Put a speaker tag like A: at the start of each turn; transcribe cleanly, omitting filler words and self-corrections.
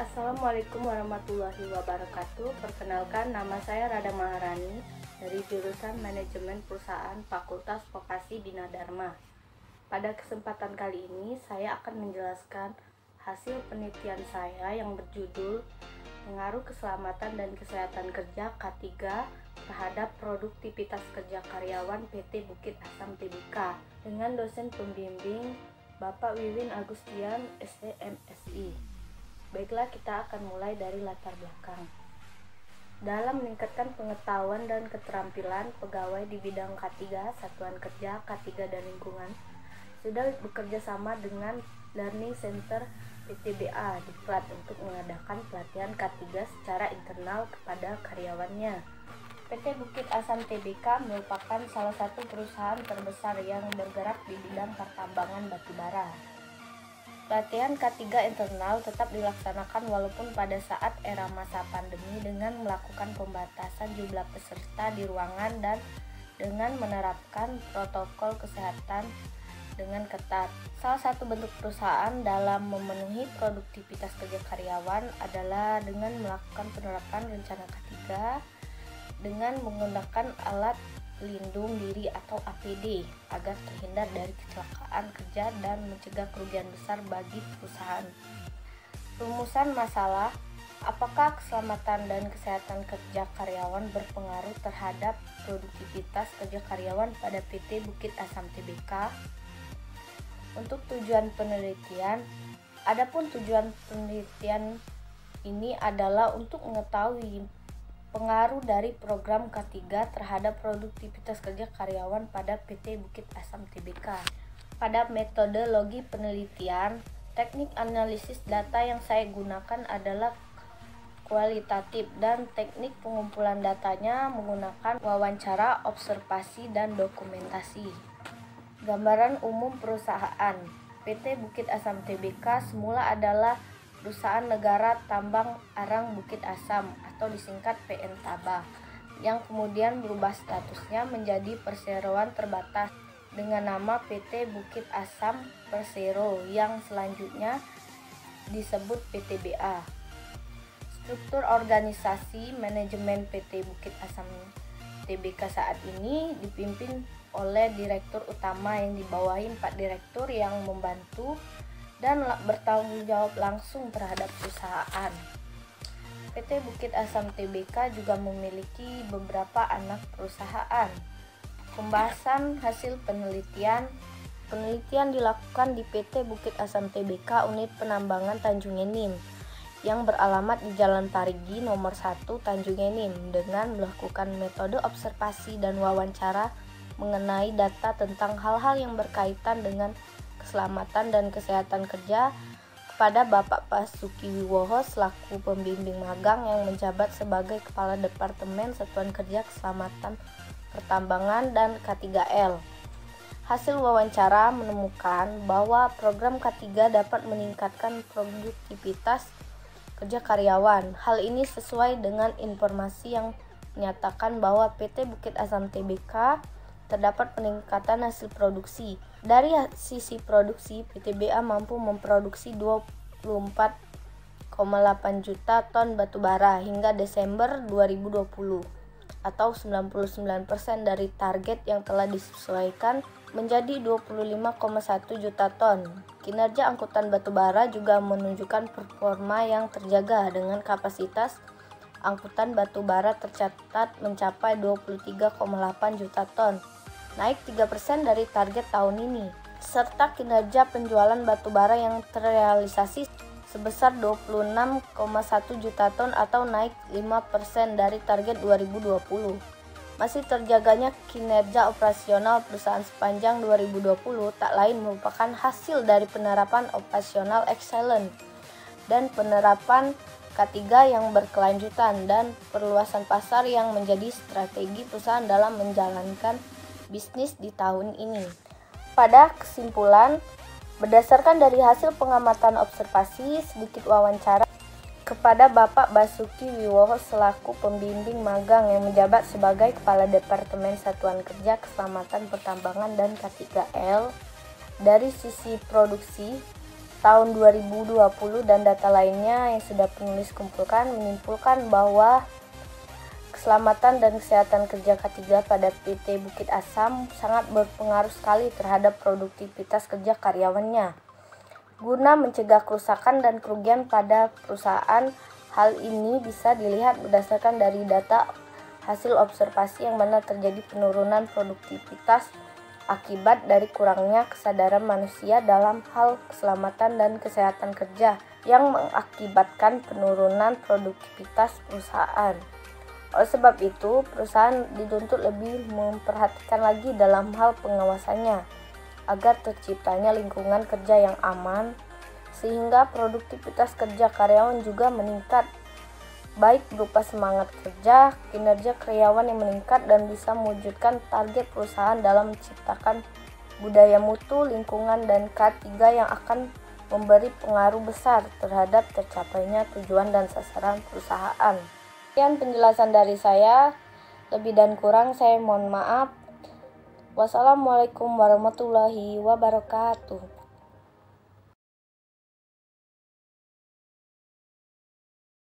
A: Assalamualaikum warahmatullahi wabarakatuh. Perkenalkan, nama saya Rada Maharani dari jurusan Manajemen Perusahaan Fakultas Vokasi Bina Dharma. Pada kesempatan kali ini, saya akan menjelaskan hasil penelitian saya yang berjudul Pengaruh Keselamatan dan Kesehatan Kerja K3 terhadap Produktivitas Kerja Karyawan PT Bukit Asam Tbk dengan dosen pembimbing Bapak Wiwin Agustian, STMSI. Baiklah, kita akan mulai dari latar belakang. Dalam meningkatkan pengetahuan dan keterampilan pegawai di bidang K3, Satuan Kerja, K3 dan Lingkungan, sudah bekerja sama dengan Learning Center PTBA Diklat untuk mengadakan pelatihan K3 secara internal kepada karyawannya. PT Bukit Asam Tbk merupakan salah satu perusahaan terbesar yang bergerak di bidang pertambangan batubara. Pelatihan K3 internal tetap dilaksanakan walaupun pada saat era masa pandemi dengan melakukan pembatasan jumlah peserta di ruangan dan dengan menerapkan protokol kesehatan dengan ketat. Salah satu bentuk perusahaan dalam memenuhi produktivitas kerja karyawan adalah dengan melakukan penerapan rencana K3 dengan menggunakan alat pelindung diri atau APD agar terhindar dari kecelakaan kerja dan mencegah kerugian besar bagi perusahaan. Rumusan masalah: apakah keselamatan dan kesehatan kerja karyawan berpengaruh terhadap produktivitas kerja karyawan pada PT Bukit Asam Tbk? Untuk tujuan penelitian, adapun tujuan penelitian ini adalah untuk mengetahui pengaruh dari program K3 terhadap produktivitas kerja karyawan pada PT Bukit Asam Tbk. Pada metodologi penelitian, teknik analisis data yang saya gunakan adalah kualitatif dan teknik pengumpulan datanya menggunakan wawancara, observasi, dan dokumentasi. Gambaran umum perusahaan. PT Bukit Asam Tbk semula adalah Perusahaan Negara Tambang Arang Bukit Asam atau disingkat PNTABA yang kemudian berubah statusnya menjadi perseroan terbatas dengan nama PT Bukit Asam Persero yang selanjutnya disebut PTBA. Struktur organisasi manajemen PT Bukit Asam Tbk saat ini dipimpin oleh direktur utama yang dibawahi 4 direktur yang membantu dan bertanggung jawab langsung terhadap perusahaan. PT Bukit Asam Tbk juga memiliki beberapa anak perusahaan. Pembahasan hasil penelitian. Penelitian dilakukan di PT Bukit Asam Tbk Unit Penambangan Tanjung Enim yang beralamat di Jalan Parigi nomor 1 Tanjung Enim dengan melakukan metode observasi dan wawancara mengenai data tentang hal-hal yang berkaitan dengan keselamatan dan kesehatan kerja kepada Bapak Basuki Wiwoho selaku pembimbing magang yang menjabat sebagai Kepala Departemen Satuan Kerja Keselamatan Pertambangan dan K3L. Hasil wawancara menemukan bahwa program K3 dapat meningkatkan produktivitas kerja karyawan. Hal ini sesuai dengan informasi yang menyatakan bahwa PT Bukit Asam Tbk terdapat peningkatan hasil produksi. Dari sisi produksi, PTBA mampu memproduksi 24,8 juta ton batubara hingga Desember 2020 atau 99% dari target yang telah disesuaikan menjadi 25,1 juta ton. Kinerja angkutan batubara juga menunjukkan performa yang terjaga dengan kapasitas angkutan batubara tercatat mencapai 23,8 juta ton, naik 3% dari target tahun ini, serta kinerja penjualan batubara yang terrealisasi sebesar 26,1 juta ton atau naik 5% dari target 2020. Masih terjaganya kinerja operasional perusahaan sepanjang 2020 tak lain merupakan hasil dari penerapan operasional excellent dan penerapan K3 yang berkelanjutan dan perluasan pasar yang menjadi strategi perusahaan dalam menjalankan bisnis di tahun ini. Pada kesimpulan, berdasarkan dari hasil pengamatan observasi, sedikit wawancara kepada Bapak Basuki Wiwoho selaku pembimbing magang yang menjabat sebagai Kepala Departemen Satuan Kerja Keselamatan Pertambangan dan K3L, dari sisi produksi, tahun 2020 dan data lainnya yang sudah penulis kumpulkan menyimpulkan bahwa keselamatan dan kesehatan kerja K3 pada PT Bukit Asam sangat berpengaruh sekali terhadap produktivitas kerja karyawannya. Guna mencegah kerusakan dan kerugian pada perusahaan, hal ini bisa dilihat berdasarkan dari data hasil observasi yang mana terjadi penurunan produktivitas akibat dari kurangnya kesadaran manusia dalam hal keselamatan dan kesehatan kerja yang mengakibatkan penurunan produktivitas perusahaan. Oleh sebab itu, perusahaan dituntut lebih memperhatikan lagi dalam hal pengawasannya agar terciptanya lingkungan kerja yang aman sehingga produktivitas kerja karyawan juga meningkat, baik berupa semangat kerja, kinerja karyawan yang meningkat, dan bisa mewujudkan target perusahaan dalam menciptakan budaya mutu, lingkungan, dan K3 yang akan memberi pengaruh besar terhadap tercapainya tujuan dan sasaran perusahaan. Sekian penjelasan dari saya, lebih dan kurang saya mohon maaf. Wassalamualaikum warahmatullahi wabarakatuh.